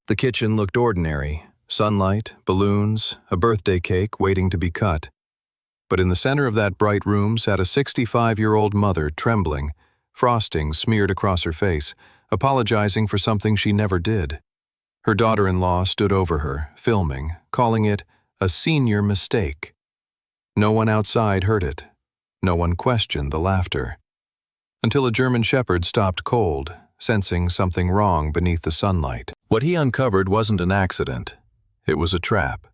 The kitchen looked ordinary: sunlight, balloons, a birthday cake waiting to be cut. But in the center of that bright room sat a 65-year-old mother, trembling, frosting smeared across her face, apologizing for something she never did. Her daughter-in-law stood over her, filming, calling it a senior mistake. No one outside heard it. No one questioned the laughter. Until a German shepherd stopped cold, sensing something wrong beneath the sunlight. What he uncovered wasn't an accident. It was a trap.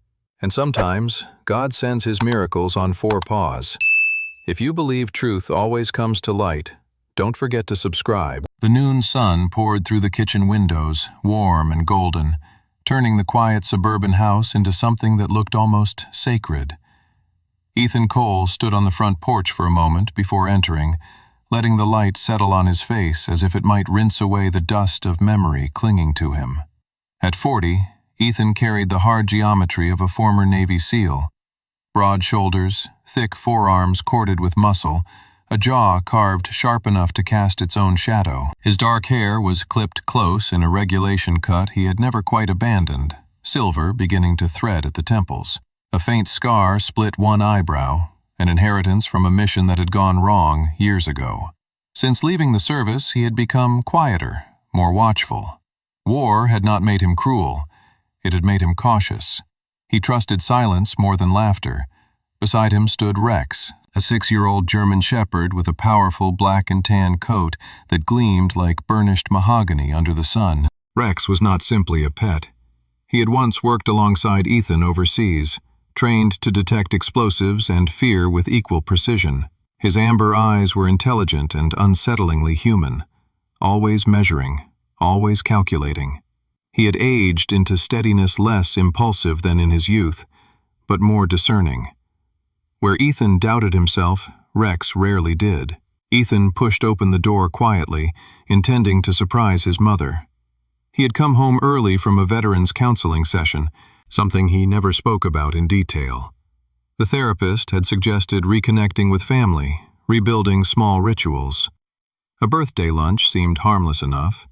And sometimes, God sends his miracles on 4 paws. If you believe truth always comes to light, don't forget to subscribe. The noon sun poured through the kitchen windows, warm and golden, turning the quiet suburban house into something that looked almost sacred. Ethan Cole stood on the front porch for a moment before entering, letting the light settle on his face as if it might rinse away the dust of memory clinging to him. At 40, Ethan carried the hard geometry of a former Navy SEAL. Broad shoulders, thick forearms corded with muscle, a jaw carved sharp enough to cast its own shadow. His dark hair was clipped close in a regulation cut he had never quite abandoned, silver beginning to thread at the temples. A faint scar split one eyebrow, an inheritance from a mission that had gone wrong years ago. Since leaving the service, he had become quieter, more watchful. War had not made him cruel. It had made him cautious. He trusted silence more than laughter. Beside him stood Rex, a 6-year-old German shepherd with a powerful black and tan coat that gleamed like burnished mahogany under the sun. Rex was not simply a pet. He had once worked alongside Ethan overseas, trained to detect explosives and fear with equal precision. His amber eyes were intelligent and unsettlingly human, always measuring, always calculating. He had aged into steadiness less impulsive than in his youth, but more discerning. Where Ethan doubted himself, Rex rarely did. Ethan pushed open the door quietly, intending to surprise his mother. He had come home early from a veterans counseling session, something he never spoke about in detail. The therapist had suggested reconnecting with family, rebuilding small rituals. A birthday lunch seemed harmless enough.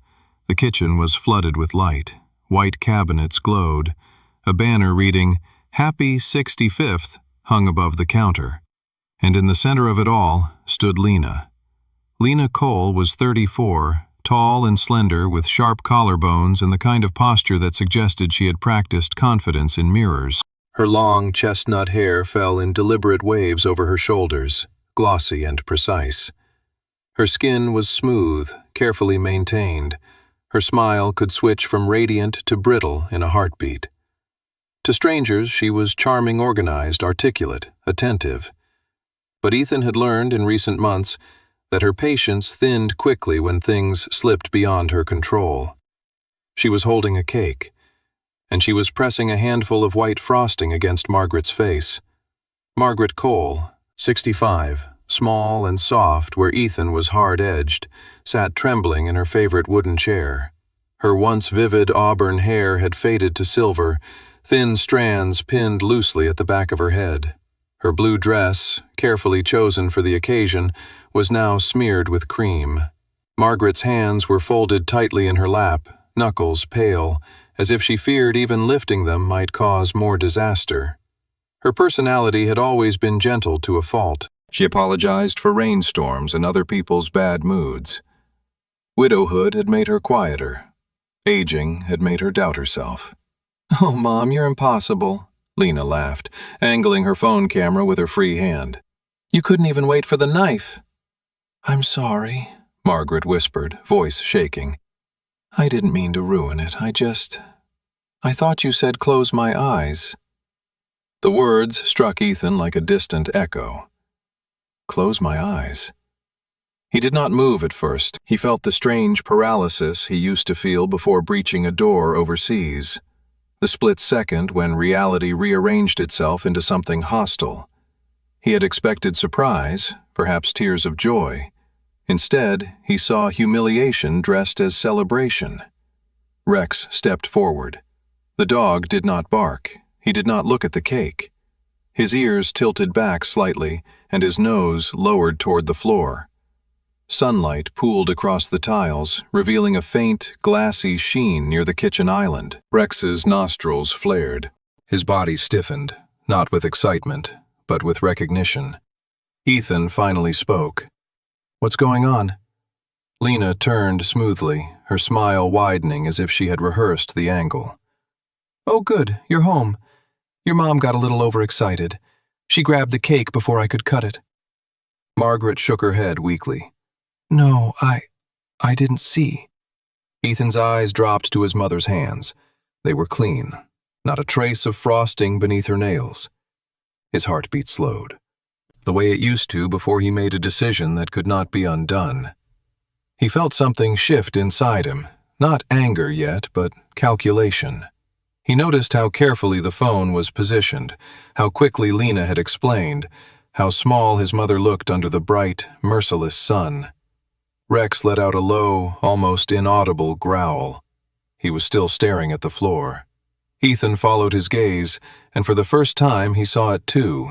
The kitchen was flooded with light. White cabinets glowed. A banner reading, "Happy 65th," hung above the counter. And in the center of it all stood Lena. Lena Cole was 34, tall and slender with sharp collarbones and the kind of posture that suggested she had practiced confidence in mirrors. Her long chestnut hair fell in deliberate waves over her shoulders, glossy and precise. Her skin was smooth, carefully maintained. Her smile could switch from radiant to brittle in a heartbeat. To strangers, she was charming, organized, articulate, attentive. But Ethan had learned in recent months that her patience thinned quickly when things slipped beyond her control. She was holding a cake, and she was pressing a handful of white frosting against Margaret's face. Margaret Cole, 65, small and soft where Ethan was hard-edged, sat trembling in her favorite wooden chair. Her once vivid auburn hair had faded to silver, thin strands pinned loosely at the back of her head. Her blue dress, carefully chosen for the occasion, was now smeared with cream. Margaret's hands were folded tightly in her lap, knuckles pale, as if she feared even lifting them might cause more disaster. Her personality had always been gentle to a fault. She apologized for rainstorms and other people's bad moods. Widowhood had made her quieter. Aging had made her doubt herself. "Oh, Mom, you're impossible," Lena laughed, angling her phone camera with her free hand. "You couldn't even wait for the knife." "I'm sorry," Margaret whispered, voice shaking. "I didn't mean to ruin it. I thought you said close my eyes." The words struck Ethan like a distant echo. Close my eyes. He did not move at first. He felt the strange paralysis he used to feel before breaching a door overseas. The split second when reality rearranged itself into something hostile. He had expected surprise, perhaps tears of joy. Instead, he saw humiliation dressed as celebration. Rex stepped forward. The dog did not bark. He did not look at the cake. His ears tilted back slightly, and his nose lowered toward the floor. Sunlight pooled across the tiles, revealing a faint, glassy sheen near the kitchen island. Rex's nostrils flared. His body stiffened, not with excitement, but with recognition. Ethan finally spoke. "What's going on?" Lena turned smoothly, her smile widening as if she had rehearsed the angle. "Oh, good, you're home. Your mom got a little overexcited. She grabbed the cake before I could cut it." Margaret shook her head weakly. "No, I didn't see." Ethan's eyes dropped to his mother's hands. They were clean, not a trace of frosting beneath her nails. His heartbeat slowed, the way it used to before he made a decision that could not be undone. He felt something shift inside him, not anger yet, but calculation. He noticed how carefully the phone was positioned, how quickly Lena had explained, how small his mother looked under the bright, merciless sun. Rex let out a low, almost inaudible growl. He was still staring at the floor. Ethan followed his gaze, and for the first time he saw it too.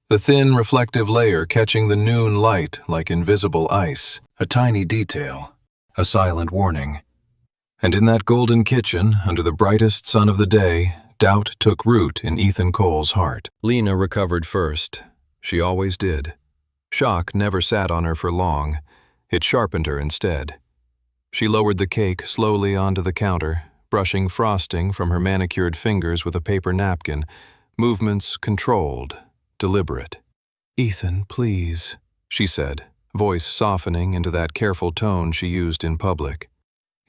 The thin, reflective layer catching the noon light like invisible ice. A tiny detail, a silent warning. And in that golden kitchen, under the brightest sun of the day, doubt took root in Ethan Cole's heart. Lena recovered first. She always did. Shock never sat on her for long. It sharpened her instead. She lowered the cake slowly onto the counter, brushing frosting from her manicured fingers with a paper napkin, movements controlled, deliberate. "Ethan, please," she said, voice softening into that careful tone she used in public.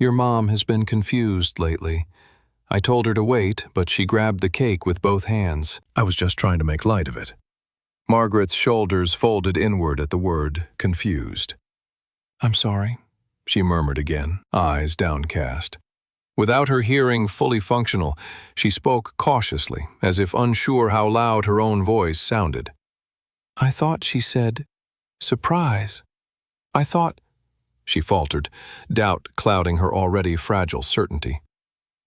"Your mom has been confused lately. I told her to wait, but she grabbed the cake with both hands. I was just trying to make light of it." Margaret's shoulders folded inward at the word confused. "I'm sorry," she murmured again, eyes downcast. Without her hearing fully functional, she spoke cautiously, as if unsure how loud her own voice sounded. "I thought she said, surprise. I thought—" she faltered, doubt clouding her already fragile certainty.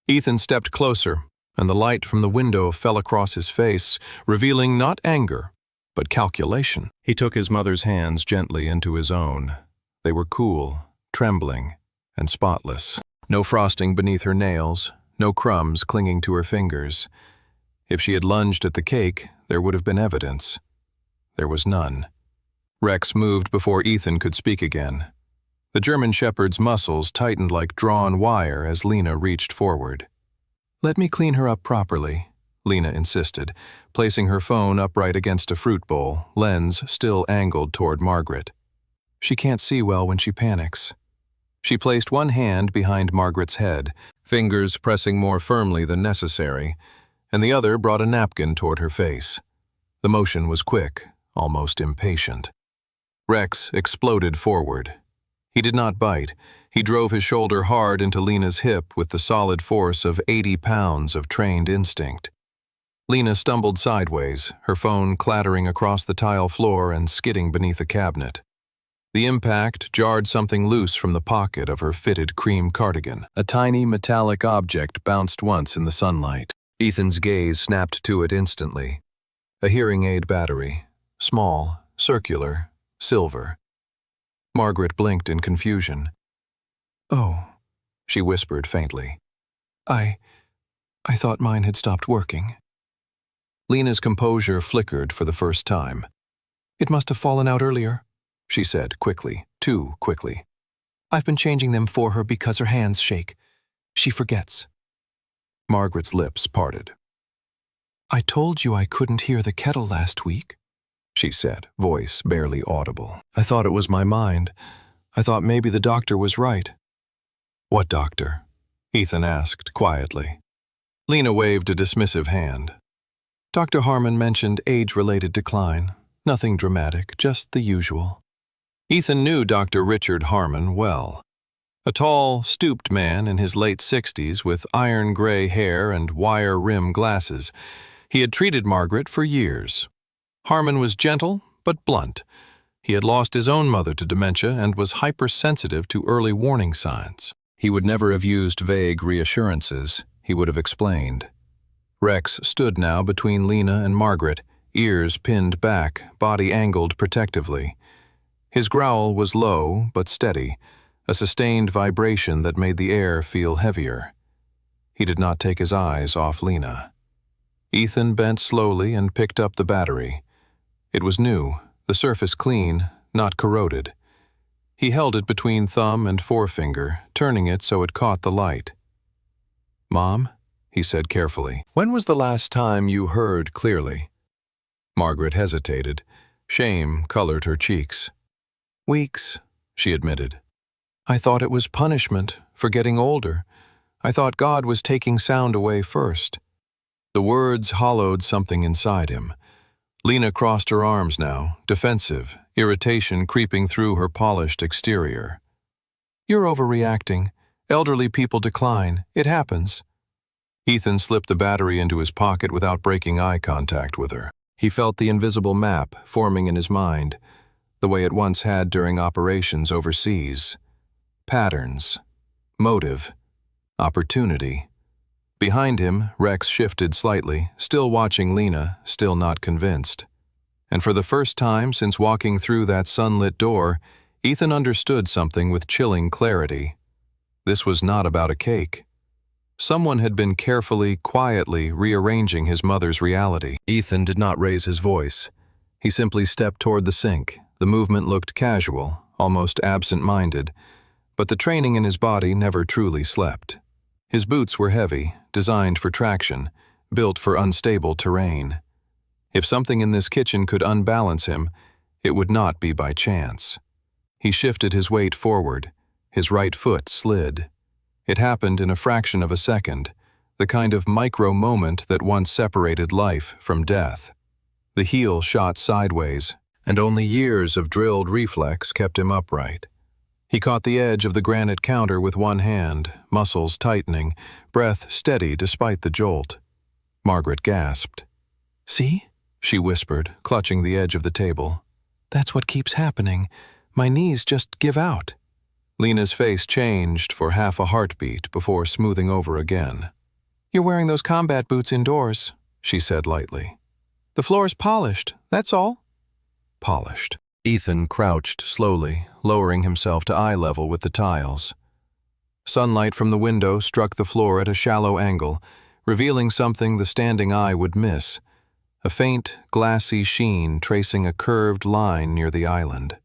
Ethan stepped closer, and the light from the window fell across his face, revealing not anger, but calculation. He took his mother's hands gently into his own. They were cool, trembling, and spotless. No frosting beneath her nails, no crumbs clinging to her fingers. If she had lunged at the cake, there would have been evidence. There was none. Rex moved before Ethan could speak again. The German Shepherd's muscles tightened like drawn wire as Lena reached forward. "Let me clean her up properly," Lena insisted, placing her phone upright against a fruit bowl, lens still angled toward Margaret. "She can't see well when she panics." She placed one hand behind Margaret's head, fingers pressing more firmly than necessary, and the other brought a napkin toward her face. The motion was quick, almost impatient. Rex exploded forward. He did not bite. He drove his shoulder hard into Lena's hip with the solid force of 80 pounds of trained instinct. Lena stumbled sideways, her phone clattering across the tile floor and skidding beneath a cabinet. The impact jarred something loose from the pocket of her fitted cream cardigan. A tiny metallic object bounced once in the sunlight. Ethan's gaze snapped to it instantly. A hearing aid battery. Small, circular, silver. Margaret blinked in confusion. "Oh," she whispered faintly. I thought mine had stopped working." Lena's composure flickered for the first time. "It must have fallen out earlier," she said quickly, too quickly. "I've been changing them for her because her hands shake. She forgets." Margaret's lips parted. "I told you I couldn't hear the kettle last week," she said, voice barely audible. "I thought it was my mind. I thought maybe the doctor was right." "What doctor?" Ethan asked quietly. Lena waved a dismissive hand. "Dr. Harmon mentioned age-related decline. Nothing dramatic, just the usual." Ethan knew Dr. Richard Harmon well. A tall, stooped man in his late 60s with iron-gray hair and wire-rim glasses. He had treated Margaret for years. Harmon was gentle, but blunt. He had lost his own mother to dementia and was hypersensitive to early warning signs. He would never have used vague reassurances. He would have explained. Rex stood now between Lena and Margaret, ears pinned back, body angled protectively. His growl was low but steady, a sustained vibration that made the air feel heavier. He did not take his eyes off Lena. Ethan bent slowly and picked up the battery. It was new, the surface clean, not corroded. He held it between thumb and forefinger, turning it so it caught the light. "Mom," he said carefully, "when was the last time you heard clearly?" Margaret hesitated. Shame colored her cheeks. "Weeks," she admitted. "I thought it was punishment for getting older. I thought God was taking sound away first." The words hollowed something inside him. Lena crossed her arms now, defensive, irritation creeping through her polished exterior. "You're overreacting. Elderly people decline. It happens." Ethan slipped the battery into his pocket without breaking eye contact with her. He felt the invisible map forming in his mind, the way it once had during operations overseas. Patterns, motive, opportunity. Behind him, Rex shifted slightly, still watching Lena, still not convinced. And for the first time since walking through that sunlit door, Ethan understood something with chilling clarity. This was not about a cake. Someone had been carefully, quietly rearranging his mother's reality. Ethan did not raise his voice. He simply stepped toward the sink. The movement looked casual, almost absent-minded, but the training in his body never truly slept. His boots were heavy, designed for traction, built for unstable terrain. If something in this kitchen could unbalance him, it would not be by chance. He shifted his weight forward. His right foot slid. It happened in a fraction of a second, the kind of micro-moment that once separated life from death. The heel shot sideways, and only years of drilled reflex kept him upright. He caught the edge of the granite counter with one hand, muscles tightening, breath steady despite the jolt. Margaret gasped. "See?" she whispered, clutching the edge of the table. "That's what keeps happening. My knees just give out." Lena's face changed for half a heartbeat before smoothing over again. "You're wearing those combat boots indoors," she said lightly. "The floor's polished, that's all." Polished. Ethan crouched slowly, lowering himself to eye level with the tiles. Sunlight from the window struck the floor at a shallow angle, revealing something the standing eye would miss, a faint, glassy sheen tracing a curved line near the island.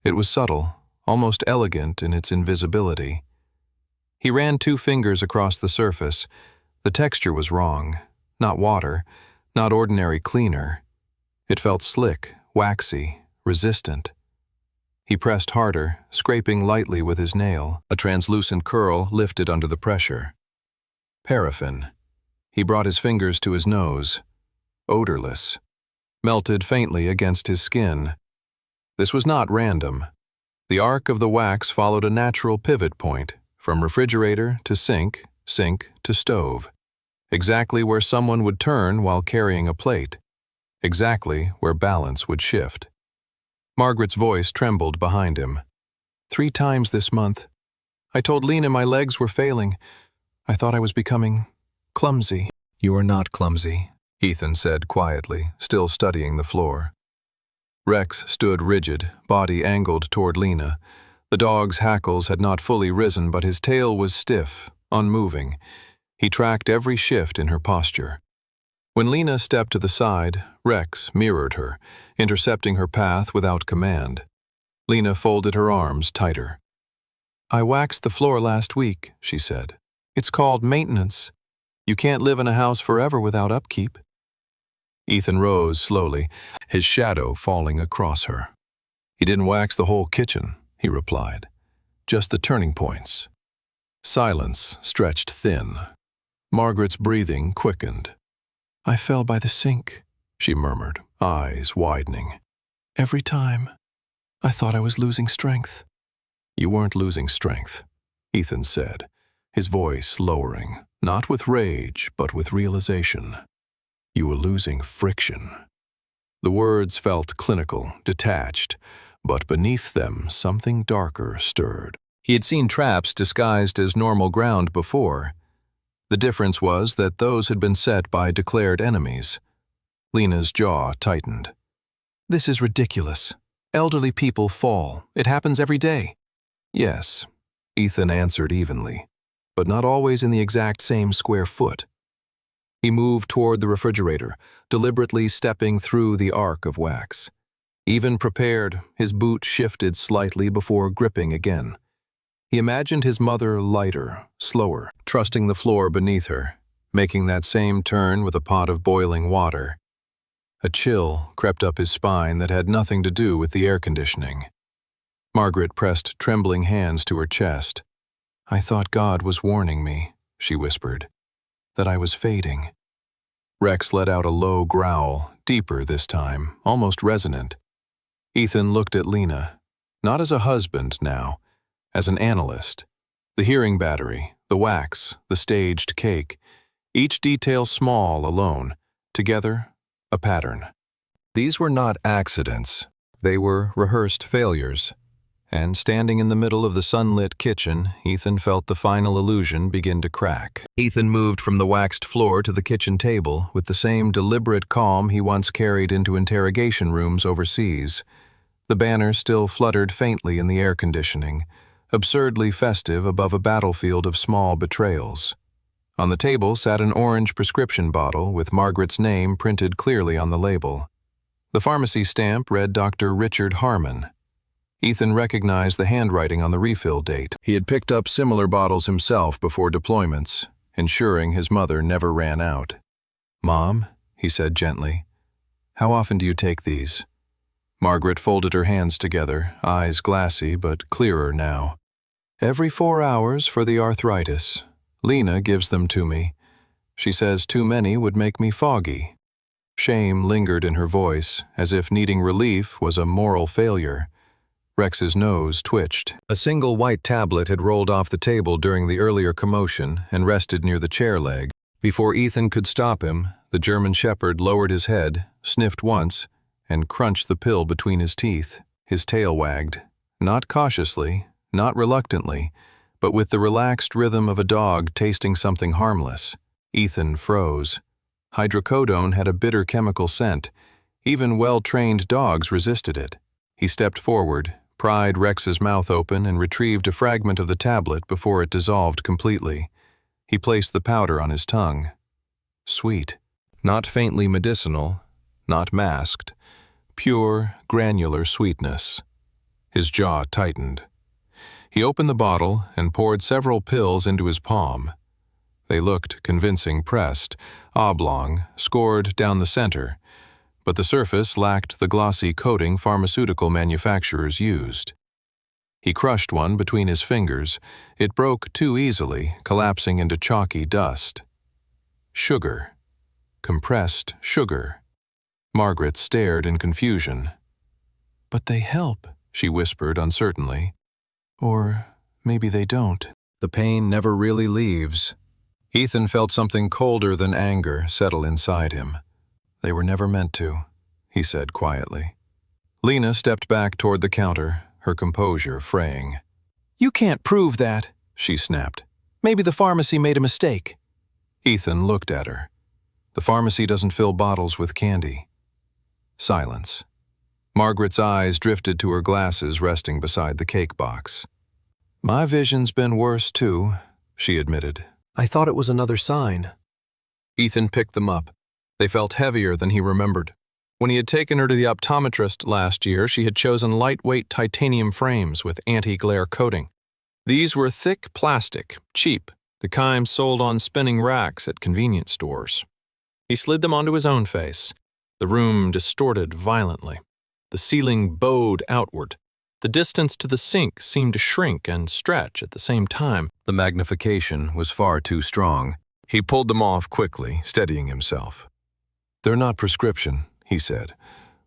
It was subtle, almost elegant in its invisibility. He ran 2 fingers across the surface. The texture was wrong. Not water, not ordinary cleaner. It felt slick, waxy, resistant. He pressed harder, scraping lightly with his nail. A translucent curl lifted under the pressure. Paraffin. He brought his fingers to his nose. Odorless. Melted faintly against his skin. This was not random. The arc of the wax followed a natural pivot point, from refrigerator to sink, sink to stove. Exactly where someone would turn while carrying a plate. Exactly where balance would shift. Margaret's voice trembled behind him. 3 times this month. I told Lena my legs were failing. I thought I was becoming clumsy. You are not clumsy, Ethan said quietly, still studying the floor. Rex stood rigid, body angled toward Lena. The dog's hackles had not fully risen, but his tail was stiff, unmoving. He tracked every shift in her posture. When Lena stepped to the side, Rex mirrored her, intercepting her path without command. Lena folded her arms tighter. I waxed the floor last week, she said. It's called maintenance. You can't live in a house forever without upkeep. Ethan rose slowly, his shadow falling across her. He didn't wax the whole kitchen, he replied. Just the turning points. Silence stretched thin. Margaret's breathing quickened. I fell by the sink, she murmured, eyes widening. Every time. I thought I was losing strength. You weren't losing strength, Ethan said, his voice lowering, not with rage, but with realization. You were losing friction. The words felt clinical, detached, but beneath them something darker stirred. He had seen traps disguised as normal ground before. The difference was that those had been set by declared enemies. Lena's jaw tightened. This is ridiculous, Elderly people fall. It happens every day. Yes, Ethan answered evenly, but not always in the exact same square foot. He moved toward the refrigerator, deliberately stepping through the arc of wax. Even prepared, his boot shifted slightly before gripping again. He imagined his mother lighter, slower, trusting the floor beneath her, making that same turn with a pot of boiling water. A chill crept up his spine that had nothing to do with the air conditioning. Margaret pressed trembling hands to her chest. "I thought God was warning me," she whispered, "that I was fading." Rex let out a low growl, deeper this time, almost resonant. Ethan looked at Lena, not as a husband now, as an analyst. The hearing battery, the wax, the staged cake, each detail small alone, together, a pattern. These were not accidents. They were rehearsed failures. And standing in the middle of the sunlit kitchen, Ethan felt the final illusion begin to crack. Ethan moved from the waxed floor to the kitchen table with the same deliberate calm he once carried into interrogation rooms overseas. The banner still fluttered faintly in the air conditioning, absurdly festive above a battlefield of small betrayals. On the table sat an orange prescription bottle with Margaret's name printed clearly on the label. The pharmacy stamp read Dr. Richard Harmon. Ethan recognized the handwriting on the refill date. He had picked up similar bottles himself before deployments, ensuring his mother never ran out. "Mom," he said gently, "how often do you take these?" Margaret folded her hands together, eyes glassy but clearer now. "Every 4 hours for the arthritis. Lena gives them to me. She says too many would make me foggy." Shame lingered in her voice, as if needing relief was a moral failure. Rex's nose twitched. A single white tablet had rolled off the table during the earlier commotion and rested near the chair leg. Before Ethan could stop him, the German Shepherd lowered his head, sniffed once, and crunched the pill between his teeth. His tail wagged, not cautiously, not reluctantly, but with the relaxed rhythm of a dog tasting something harmless. Ethan froze. Hydrocodone had a bitter chemical scent. Even well-trained dogs resisted it. He stepped forward, pried Rex's mouth open, and retrieved a fragment of the tablet before it dissolved completely. He placed the powder on his tongue. Sweet. Not faintly medicinal, not masked. Pure, granular sweetness. His jaw tightened. He opened the bottle and poured several pills into his palm. They looked convincing pressed, oblong, scored down the center, but the surface lacked the glossy coating pharmaceutical manufacturers used. He crushed one between his fingers. It broke too easily, collapsing into chalky dust. Sugar. Compressed sugar. Margaret stared in confusion. "But they help," she whispered uncertainly. "Or maybe they don't." The pain never really leaves. Ethan felt something colder than anger settle inside him. "They were never meant to," he said quietly. Lena stepped back toward the counter, her composure fraying. "You can't prove that," she snapped. "Maybe the pharmacy made a mistake." Ethan looked at her. "The pharmacy doesn't fill bottles with candy." Silence. Margaret's eyes drifted to her glasses resting beside the cake box. "My vision's been worse too," she admitted. "I thought it was another sign." Ethan picked them up. They felt heavier than he remembered. When he had taken her to the optometrist last year, she had chosen lightweight titanium frames with anti-glare coating. These were thick plastic, cheap, the kind sold on spinning racks at convenience stores. He slid them onto his own face. The room distorted violently. The ceiling bowed outward. The distance to the sink seemed to shrink and stretch at the same time. The magnification was far too strong. He pulled them off quickly, steadying himself. "They're not prescription," he said.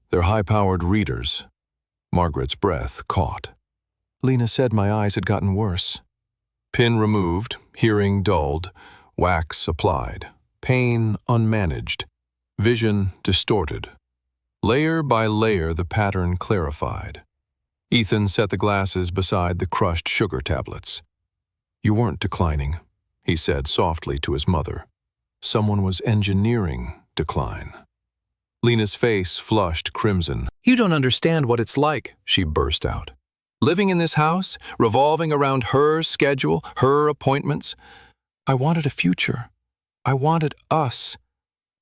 "They're high-powered readers." Margaret's breath caught. "Lena said my eyes had gotten worse." Pin removed, hearing dulled, wax applied, pain unmanaged, vision distorted. Layer by layer the pattern clarified. Ethan set the glasses beside the crushed sugar tablets. "You weren't declining," he said softly to his mother. "Someone was engineering decline." Lena's face flushed crimson. "You don't understand what it's like," she burst out. "Living in this house, revolving around her schedule, her appointments. I wanted a future. I wanted us,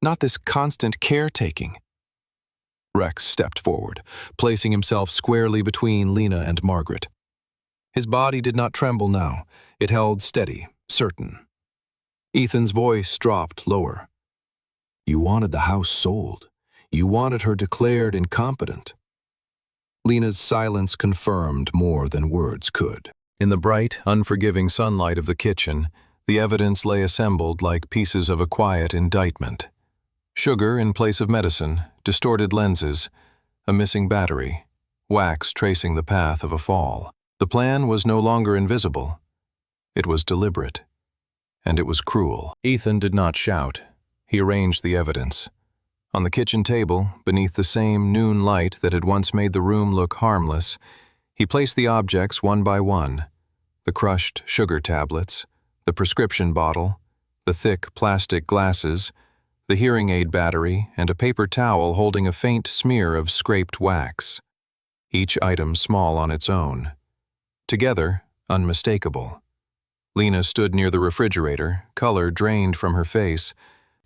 not this constant caretaking." Rex stepped forward, placing himself squarely between Lena and Margaret. His body did not tremble now. It held steady, certain. Ethan's voice dropped lower. "You wanted the house sold. You wanted her declared incompetent." Lena's silence confirmed more than words could. In the bright, unforgiving sunlight of the kitchen, the evidence lay assembled like pieces of a quiet indictment. Sugar in place of medicine, distorted lenses, a missing battery, wax tracing the path of a fall. The plan was no longer invisible. It was deliberate. And it was cruel. Ethan did not shout. He arranged the evidence. On the kitchen table, beneath the same noon light that had once made the room look harmless, he placed the objects one by one: the crushed sugar tablets, the prescription bottle, the thick plastic glasses, the hearing aid battery, and a paper towel holding a faint smear of scraped wax. Each item small on its own. Together, unmistakable. Lena stood near the refrigerator, color drained from her face,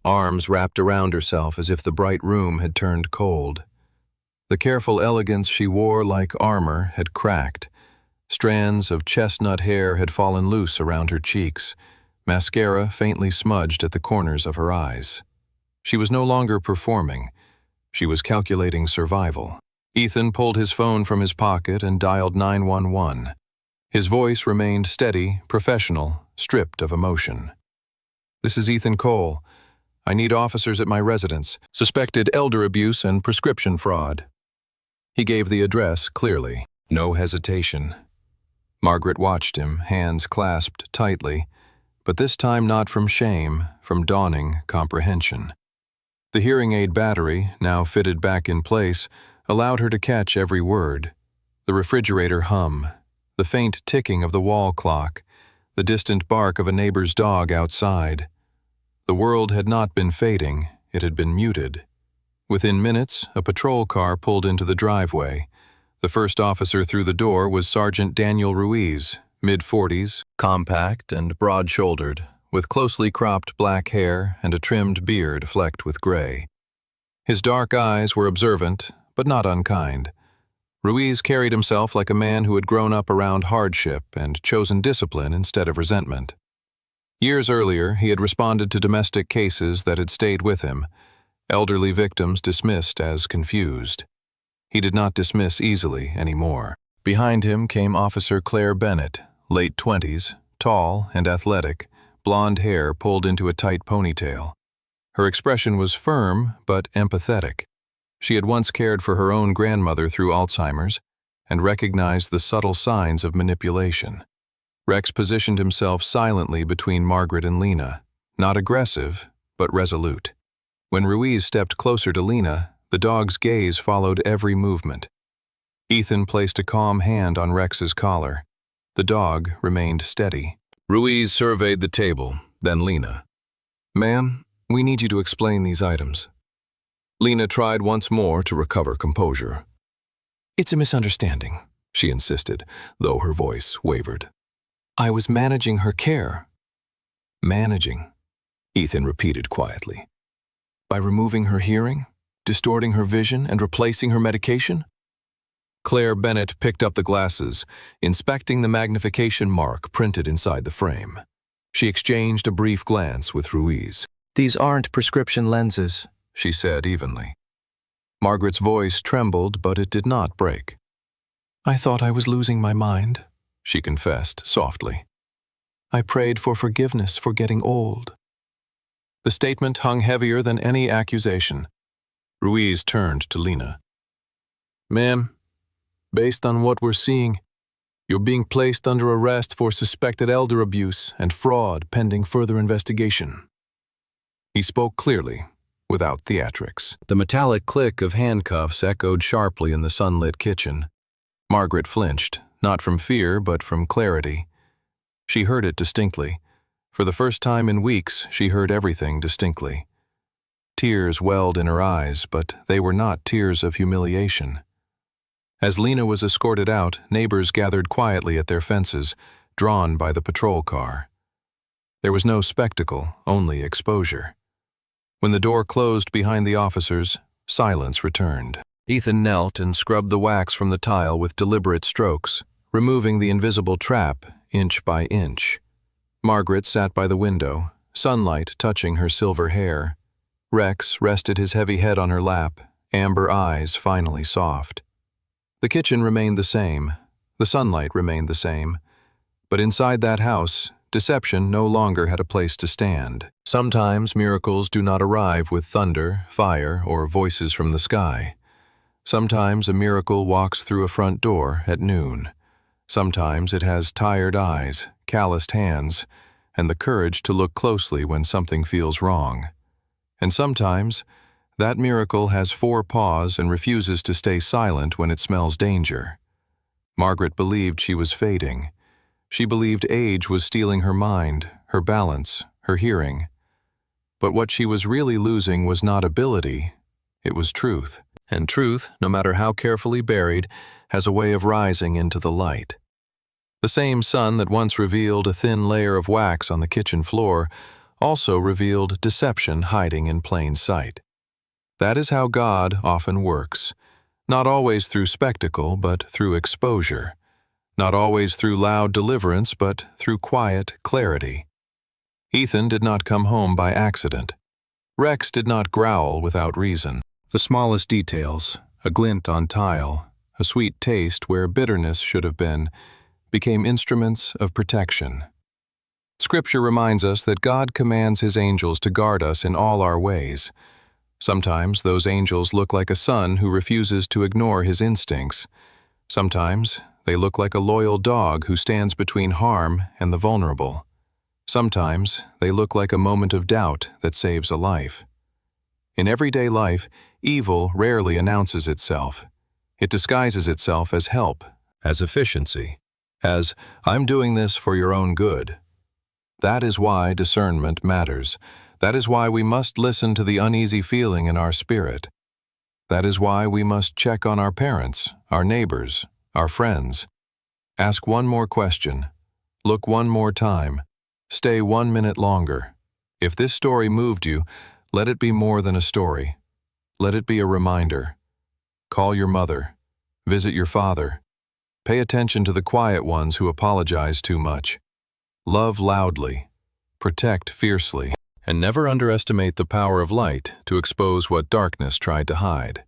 arms wrapped around herself as if the bright room had turned cold. The careful elegance she wore like armor had cracked. Strands of chestnut hair had fallen loose around her cheeks, mascara faintly smudged at the corners of her eyes. She was no longer performing. She was calculating survival. Ethan pulled his phone from his pocket and dialed 911. His voice remained steady, professional, stripped of emotion. "This is Ethan Cole. I need officers at my residence. Suspected elder abuse and prescription fraud." He gave the address clearly. No hesitation. Margaret watched him, hands clasped tightly, but this time not from shame, from dawning comprehension. The hearing aid battery, now fitted back in place, allowed her to catch every word. The refrigerator hum, the faint ticking of the wall clock, the distant bark of a neighbor's dog outside. The world had not been fading, it had been muted. Within minutes, a patrol car pulled into the driveway. The first officer through the door was Sergeant Daniel Ruiz, mid-40s, compact and broad-shouldered, with closely cropped black hair and a trimmed beard flecked with gray. His dark eyes were observant, but not unkind. Ruiz carried himself like a man who had grown up around hardship and chosen discipline instead of resentment. Years earlier, he had responded to domestic cases that had stayed with him, elderly victims dismissed as confused. He did not dismiss easily anymore. Behind him came Officer Claire Bennett, late 20s, tall and athletic, blonde hair pulled into a tight ponytail. Her expression was firm but empathetic. She had once cared for her own grandmother through Alzheimer's and recognized the subtle signs of manipulation. Rex positioned himself silently between Margaret and Lena, not aggressive, but resolute. When Ruiz stepped closer to Lena, the dog's gaze followed every movement. Ethan placed a calm hand on Rex's collar. The dog remained steady. Ruiz surveyed the table, then Lena. "Ma'am, we need you to explain these items." Lena tried once more to recover composure. "It's a misunderstanding," she insisted, though her voice wavered. "I was managing her care." "Managing," Ethan repeated quietly. "By removing her hearing, distorting her vision, and replacing her medication?" Claire Bennett picked up the glasses, inspecting the magnification mark printed inside the frame. She exchanged a brief glance with Ruiz. "These aren't prescription lenses," she said evenly. Margaret's voice trembled, but it did not break. "I thought I was losing my mind," she confessed softly. "I prayed for forgiveness for getting old." The statement hung heavier than any accusation. Ruiz turned to Lena. "Ma'am, based on what we're seeing, you're being placed under arrest for suspected elder abuse and fraud pending further investigation." He spoke clearly, without theatrics. The metallic click of handcuffs echoed sharply in the sunlit kitchen. Margaret flinched, not from fear but from clarity. She heard it distinctly. For the first time in weeks, she heard everything distinctly. Tears welled in her eyes, but they were not tears of humiliation. As Lena was escorted out, neighbors gathered quietly at their fences, drawn by the patrol car. There was no spectacle, only exposure. When the door closed behind the officers, silence returned. Ethan knelt and scrubbed the wax from the tile with deliberate strokes, removing the invisible trap inch by inch. Margaret sat by the window, sunlight touching her silver hair. Rex rested his heavy head on her lap, amber eyes finally soft. The kitchen remained the same, the sunlight remained the same, but inside that house, deception no longer had a place to stand. Sometimes miracles do not arrive with thunder, fire, or voices from the sky. Sometimes a miracle walks through a front door at noon. Sometimes it has tired eyes, calloused hands, and the courage to look closely when something feels wrong. And sometimes, that miracle has 4 paws and refuses to stay silent when it smells danger. Margaret believed she was fading. She believed age was stealing her mind, her balance, her hearing. But what she was really losing was not ability, it was truth. And truth, no matter how carefully buried, has a way of rising into the light. The same sun that once revealed a thin layer of wax on the kitchen floor also revealed deception hiding in plain sight. That is how God often works, not always through spectacle, but through exposure, not always through loud deliverance, but through quiet clarity. Ethan did not come home by accident. Rex did not growl without reason. The smallest details, a glint on tile, a sweet taste where bitterness should have been, became instruments of protection. Scripture reminds us that God commands His angels to guard us in all our ways. Sometimes those angels look like a son who refuses to ignore his instincts. Sometimes they look like a loyal dog who stands between harm and the vulnerable. Sometimes they look like a moment of doubt that saves a life. In everyday life, evil rarely announces itself. It disguises itself as help, as efficiency, as "I'm doing this for your own good." That is why discernment matters. That is why we must listen to the uneasy feeling in our spirit. That is why we must check on our parents, our neighbors, our friends. Ask one more question. Look one more time. Stay 1 minute longer. If this story moved you, let it be more than a story. Let it be a reminder. Call your mother. Visit your father. Pay attention to the quiet ones who apologize too much. Love loudly. Protect fiercely. And never underestimate the power of light to expose what darkness tried to hide.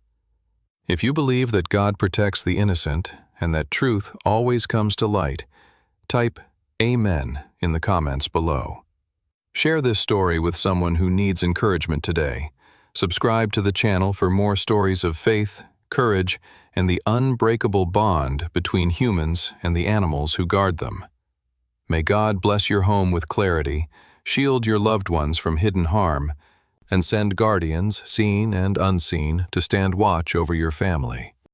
If you believe that God protects the innocent and that truth always comes to light, type Amen in the comments below. Share this story with someone who needs encouragement today. Subscribe to the channel for more stories of faith, courage, and the unbreakable bond between humans and the animals who guard them. May God bless your home with clarity, shield your loved ones from hidden harm, and send guardians, seen and unseen, to stand watch over your family.